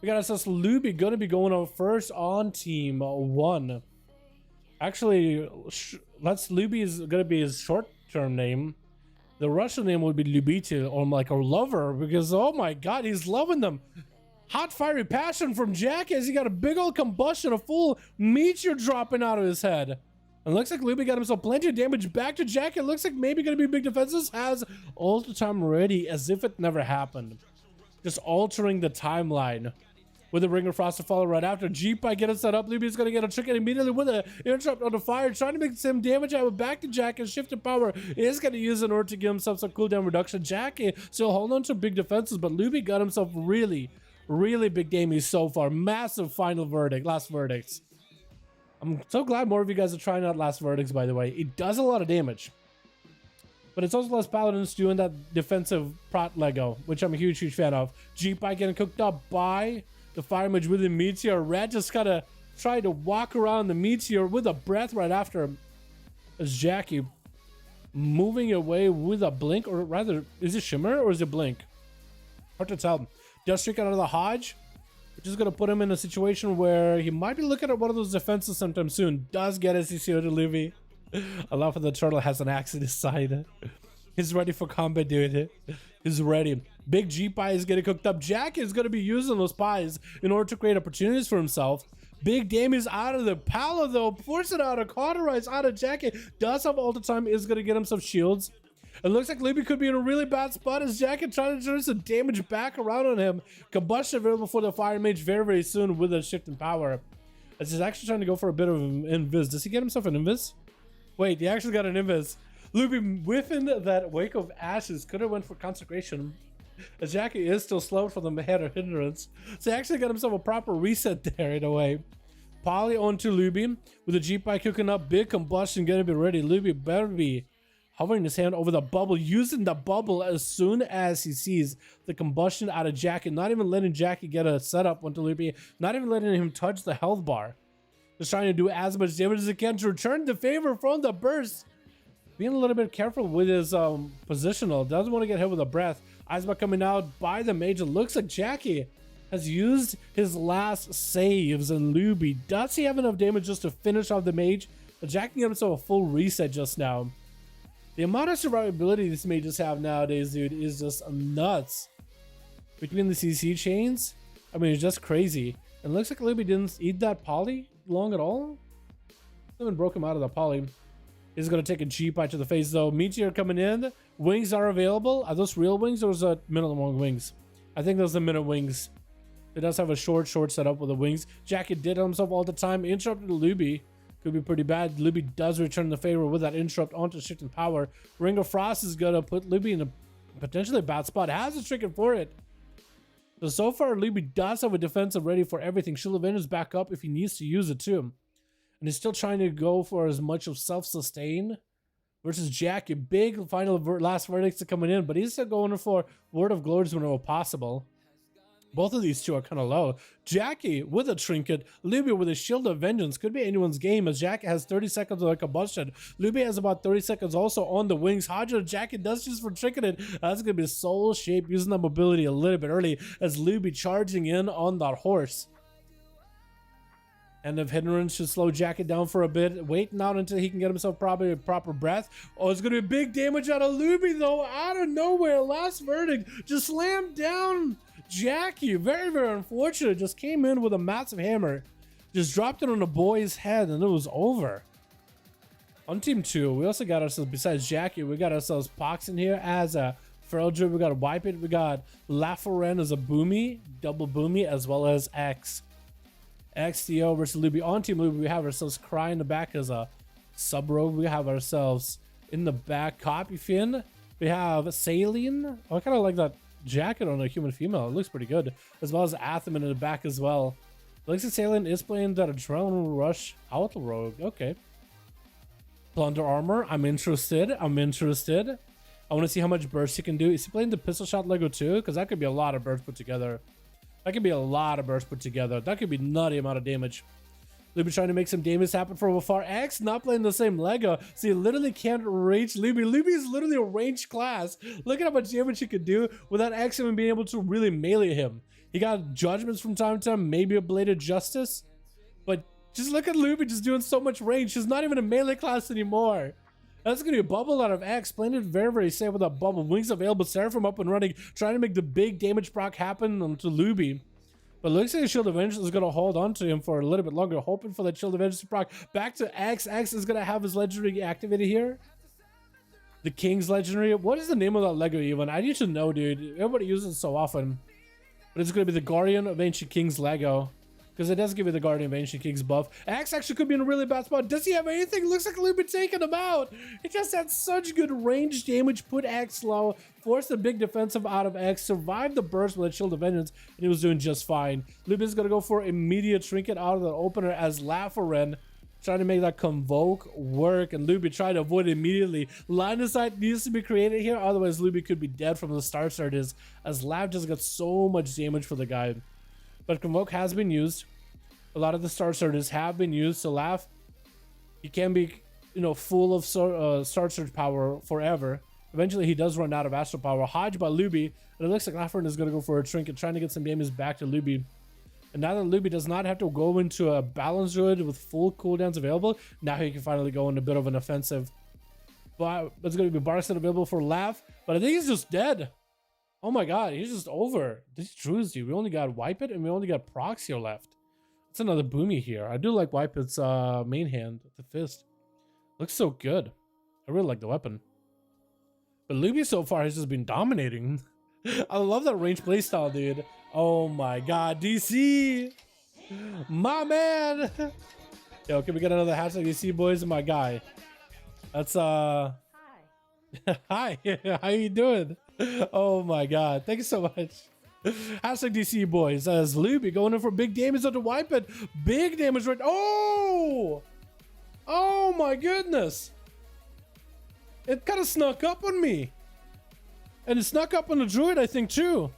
We got ourselves Luby gonna be going on first on team 1. Actually, Luby is gonna be his short-term name. The Russian name would be Lubity, or like a lover, because oh my god, he's loving them. Hot fiery passion from Jack as he got a big old combustion, a full meteor dropping out of his head. And looks like Luby got himself plenty of damage back to Jack. It looks like maybe gonna be big defenses. Has all the time ready as if it never happened. Just altering the timeline. With the Ring of Frost to follow right after. G-Pike getting set up. Luby's gonna get a trick and immediately with an interrupt on the fire, trying to make some damage out back to Jack, and shifted power is gonna use in order to give himself some cooldown reduction. Jack still holding on to big defenses, but Luby got himself really big damage so far. Massive final verdict, last verdicts. I'm so glad more of you guys are trying out last verdicts, by the way. It does a lot of damage. But it's also less Paladins doing that defensive prot Lego, which I'm a huge fan of. G-Pike getting cooked up by the fire mage with the meteor. Red just gotta try to walk around the meteor with a breath right after him. As Jackie moving away with a blink, or rather, is it shimmer or is it blink? Hard to tell. Just streak out of the Hodge, which is gonna put him in a situation where he might be looking at one of those defenses sometime soon. Does get his CCO to Luby. I love how the turtle has an axe in his side. He's ready for combat, dude. He's ready. Big G pie is getting cooked up. Jack is going to be using those pies in order to create opportunities for himself. Big damage out of the Pala, though. Forcing out a cauterize out of Jack. Does have all the time. Is going to get himself shields. It looks like Luby could be in a really bad spot as Jack is trying to turn some damage back around on him. Combustion available for the Fire Mage very soon with a shift in power. As he's actually trying to go for a bit of an invis. Does he get himself an invis? Wait, he actually got an invis. Luby whiffing that wake of ashes. Could have went for consecration. As Jackie is still slow for the head of hindrance. So he actually got himself a proper reset there in a way. Poly onto Luby with the G-Pie cooking up. Big combustion gonna be ready. Luby better be hovering his hand over the bubble, using the bubble as soon as he sees the combustion out of Jackie. Not even letting Jackie get a setup onto Luby. Not even letting him touch the health bar. Just trying to do as much damage as he can to return the favor from the burst. Being a little bit careful with his positional. Doesn't want to get hit with a breath. Eisbach coming out by the mage. It looks like Jackie has used his last saves, and Luby, does he have enough damage just to finish off the mage? But Jackie got himself a full reset just now. The amount of survivability these mages have nowadays, dude, is just nuts. Between the CC chains, I mean, it's just crazy. And it looks like Luby didn't eat that poly long at all. Someone broke him out of the poly. He's going to take a G-Pie to the face, though. Meteor coming in. Wings are available. Are those real wings or is that minute-long wings? I think those are minute wings. It does have a short setup with the wings. Jackie did himself all the time. Interrupted Luby. Could be pretty bad. Luby does return the favor with that interrupt onto shift and power. Ring of Frost is going to put Luby in a potentially bad spot. Has a trick for it. So far, Luby does have a defensive ready for everything. Shield of Vengeance back up if he needs to use it too. And he's still trying to go for as much of self-sustain versus Jackie. Big final last verdicts are coming in, but he's still going for Word of Glory whenever possible. Both of these two are kind of low. Jackie with a trinket, Luby with a Shield of Vengeance. Could be anyone's game as Jackie has 30 seconds of combustion. Luby has about 30 seconds also on the wings. Hodger Jackie does just for trinketed. That's going to be soul shape, using that mobility a little bit early as Luby charging in on that horse. And if hindrance should slow Jackie down for a bit, waiting out until he can get himself probably a proper breath. Oh, it's gonna be big damage out of Luby though, out of nowhere. Last verdict just slammed down Jackie. Very unfortunate. Just came in with a massive hammer, just dropped it on the boy's head, and it was over. On team 2, we also got ourselves, besides Jackie, we got ourselves Pox in here as a Feral Druid. We got a Wipe It. We got Laforen as a Boomy, double Boomy, as well as X. XTO versus Luby. On team Luby, we have ourselves Cry in the back as a sub rogue. We have ourselves in the back Copy Fin. We have Saline. Oh, I kind of like that jacket on a human female. It looks pretty good. As well as Atheman in the back as well. Looks like Saline is playing that Adrenaline Rush Outlaw rogue. Okay. Plunder Armor. I'm interested. I want to see how much burst he can do. Is he playing the Pistol Shot Lego too? Because that could be a lot of burst put together. That could be a lot of bursts put together. That could be nutty amount of damage. Luby trying to make some damage happen from afar. X not playing the same Lego. So you literally can't reach Luby. Luby is literally a ranged class. Look at how much damage he could do without X even being able to really melee him. He got judgments from time to time, maybe a Blade of Justice. But just look at Luby just doing so much range. She's not even a melee class anymore. That's going to be a bubble out of X. Playing it very, very safe with that bubble. Wings available, Seraphim up and running. Trying to make the big damage proc happen onto Luby. But looks like Shield of Vengeance is going to hold on to him for a little bit longer. Hoping for that Shield of Vengeance proc. Back to X. X is going to have his legendary activated here. The King's legendary. What is the name of that Lego even? I need to know, dude. Everybody uses it so often. But it's going to be the Guardian of Ancient Kings Lego. Because it does give you the Guardian of Ancient Kings buff. Axe actually could be in a really bad spot. Does he have anything? Looks like Luby taking him out. He just had such good range damage. Put Axe low. Forced a big defensive out of Axe. Survived the burst with a Shield of Vengeance. And he was doing just fine. Luby's going to go for immediate trinket out of the opener as Lafarin. Trying to make that Convoke work. And Luby tried to avoid it immediately. Line of sight needs to be created here. Otherwise, Luby could be dead from the start starters. As Lav just got so much damage for the guy. But Convoke has been used. A lot of the Star Surges have been used. So Laugh, he can be, you know, full of Star Surge power forever. Eventually, he does run out of Astral power. Hodge by Luby. And it looks like Laughlin is going to go for a Trinket, trying to get some damage back to Luby. And now that Luby does not have to go into a Balance Druid with full cooldowns available, now he can finally go into a bit of an offensive. But it's going to be Barset available for Laugh. But I think he's just dead. Oh my god, he's just over. This trues, dude. We only got Wipe It and we only got Proxio left. It's another Boomy here. I do like Wipe It's main hand, the fist. Looks so good. I really like the weapon. But Luby so far has just been dominating. I love that range playstyle, dude. Oh my god, DC! My man! Yo, can we get another hashtag DC, boys? My guy. That's Hi. Hi, how you doing? Oh my god, thank you so much. Hashtag DC boys as Luby going in for big damage on the Wipe It. Big damage right. Oh my goodness, it kind of snuck up on me, and it snuck up on the Druid, I think, too,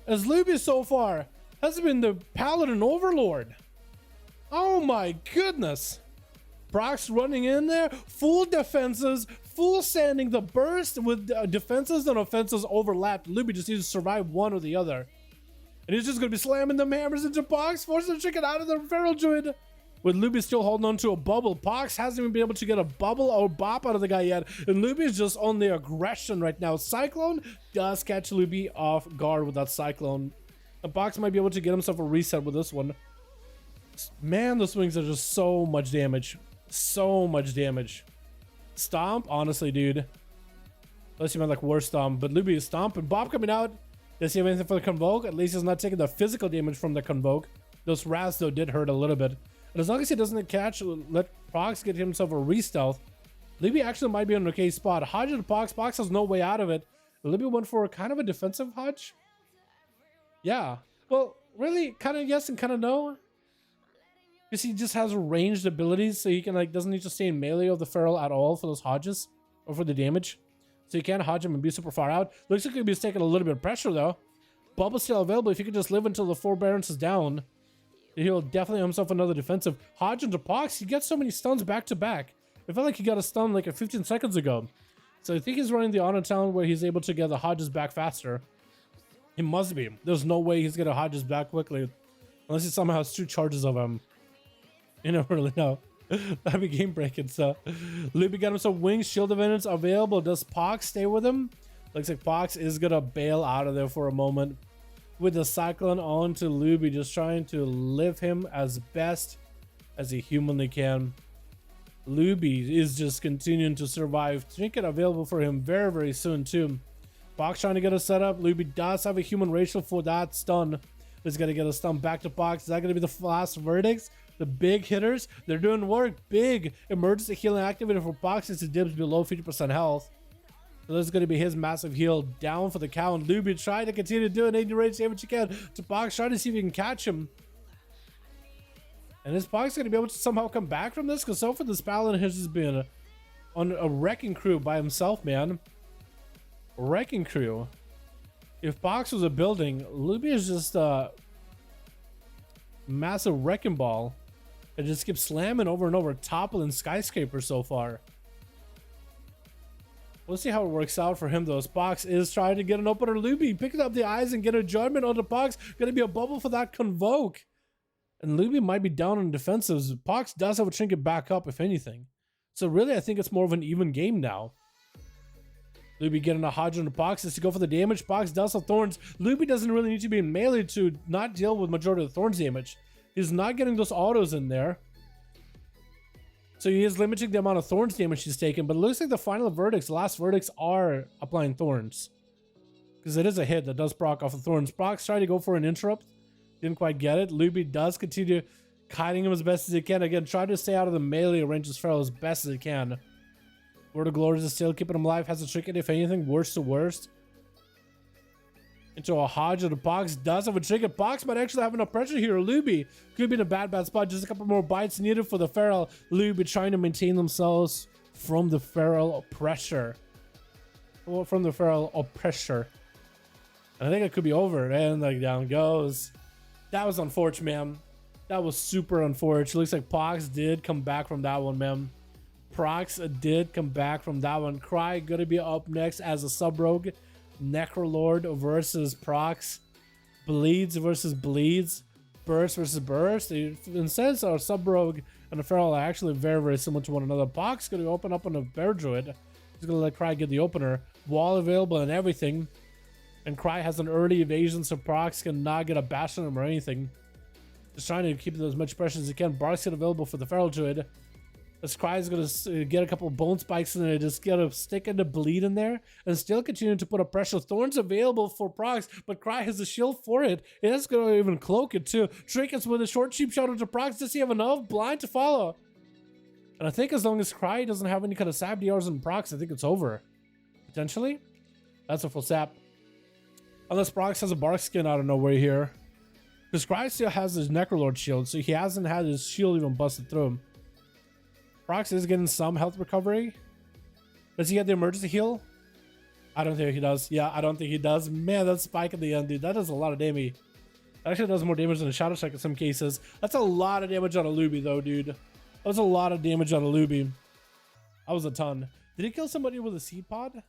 as Luby so far has been the Paladin Overlord. Oh my goodness. Brock's running in there, full defenses, full sanding the burst with defenses and offenses overlapped. Luby just needs to survive one or the other. And he's just going to be slamming them hammers into Pox, forcing the chicken out of the Feral Druid. With Luby still holding on to a bubble. Pox hasn't even been able to get a bubble or bop out of the guy yet. And Luby is just on the aggression right now. Cyclone does catch Luby off guard with that Cyclone. And Pox might be able to get himself a reset with this one. Man, the swings are just so much damage. So much damage. Stomp, honestly, dude. Unless you meant like War Stomp. But Luby is stomping. Bob coming out. Does he have anything for the Convoke? At least he's not taking the physical damage from the Convoke. Those Raz, though, did hurt a little bit. And as long as he doesn't catch, let Pox get himself a re-stealth. Luby actually might be in an okay spot. Hodge to Pox. Pox has no way out of it. Luby went for kind of a defensive Hodge. Yeah. Well, really, kind of yes and kind of no. Because he just has ranged abilities, so he can doesn't need to stay in melee of the Feral at all for those Hodges or for the damage. So you can't Hodge him and be super far out. Looks like he's taking a little bit of pressure though. Bubble's still available. If he could just live until the forbearance is down, he'll definitely have himself another defensive. Hodge into Pox, he gets so many stuns back to back. It felt like he got a stun like 15 seconds ago. So I think he's running the honor talent where he's able to get the Hodges back faster. He must be. There's no way he's gonna Hodges back quickly. Unless he somehow has 2 charges of him. You never really know. That'd be game breaking. So Luby got him some wings, Shield of Vengeance available. Does Pox stay with him? Looks like Pox is gonna bail out of there for a moment. With the Cyclone on to Luby, just trying to live him as best as he humanly can. Luby is just continuing to survive. Trinket available for him very, very soon too. Pox trying to get a setup. Luby does have a human ratio for that stun. He's gonna get a stun back to Pox. Is that gonna be the last verdicts? The big hitters, they're doing work. Big emergency healing activated for Pox since he dips below 50% health. So this is going to be his massive heal down for the cow. And Luby trying to continue to do an 80 range damage he can to Pox, trying to see if he can catch him. And is Pox going to be able to somehow come back from this? Because so far this Paladin has just been on a wrecking crew by himself, man. Wrecking crew. If Pox was a building, Luby is just a massive wrecking ball. It just keeps slamming over and over, toppling skyscrapers so far. We'll see how it works out for him though. Spox is trying to get an opener. Luby picking up the eyes and get a judgment onto Pox. Gonna be a bubble for that Convoke. And Luby might be down on defensives. Pox does have a trinket back up, if anything. So really, I think it's more of an even game now. Luby getting a Hodge on the Pox is to go for the damage. Pox does have Thorns. Luby doesn't really need to be in melee to not deal with majority of the Thorns damage. He's not getting those autos in there. So he is limiting the amount of Thorns damage he's taken, but it looks like the final verdicts, the last verdicts are applying Thorns. Because it is a hit that does proc off the Thorns. Pox tried to go for an interrupt. Didn't quite get it. Luby does continue kiting him as best as he can. Again, try to stay out of the melee range as Feral as best as he can. Word of Glories is still keeping him alive. Has a trinket, if anything, worst to worst. Into a Hodge of the Pox. Does have a trinket. Pox might actually have enough pressure here. Luby could be in a bad spot. Just a couple more bites needed for the Feral. Luby trying to maintain themselves from the Feral pressure. Well, from the Feral pressure. And I think it could be over. And like down goes. That was unfortunate, man. That was super unfortunate. Looks like Pox did come back from that one, man. Prox did come back from that one. Cry gonna be up next as a sub-rogue. Necrolord versus Prox. Bleeds versus Bleeds. Burst versus Burst. In a sense, our sub-rogue and the Feral are actually very, very similar to one another. Pox gonna open up on a Bear Druid. He's gonna let Cry get the opener. Wall available and everything. And Cry has an early evasion, so Prox cannot get a bash on him or anything. Just trying to keep as much pressure as he can. Bark's available for the Feral Druid. As Cry is going to get a couple of bone spikes in there, just get a stick and a bleed in there, and still continue to put up pressure. Thorns available for Prox, but Cry has a shield for it. It is going to even cloak it too. Trinkets with a short cheap shot into Prox. Does he have enough? Blind to follow. And I think as long as Cry doesn't have any kind of sap DRs in Prox, I think it's over. Potentially. That's a full sap. Unless Prox has a bark skin out of nowhere here. Because Cry still has his Necrolord shield, so he hasn't had his shield even busted through him. Prox is getting some health recovery. Does he get the emergency heal? I don't think he does. Yeah, I don't think he does. Man, that spike at the end, dude. That does a lot of damage. That actually does more damage than a Shadow Strike in some cases. That's a lot of damage on a Luby, though, dude. That was a lot of damage on a Luby. That was a ton. Did he kill somebody with a seed pod?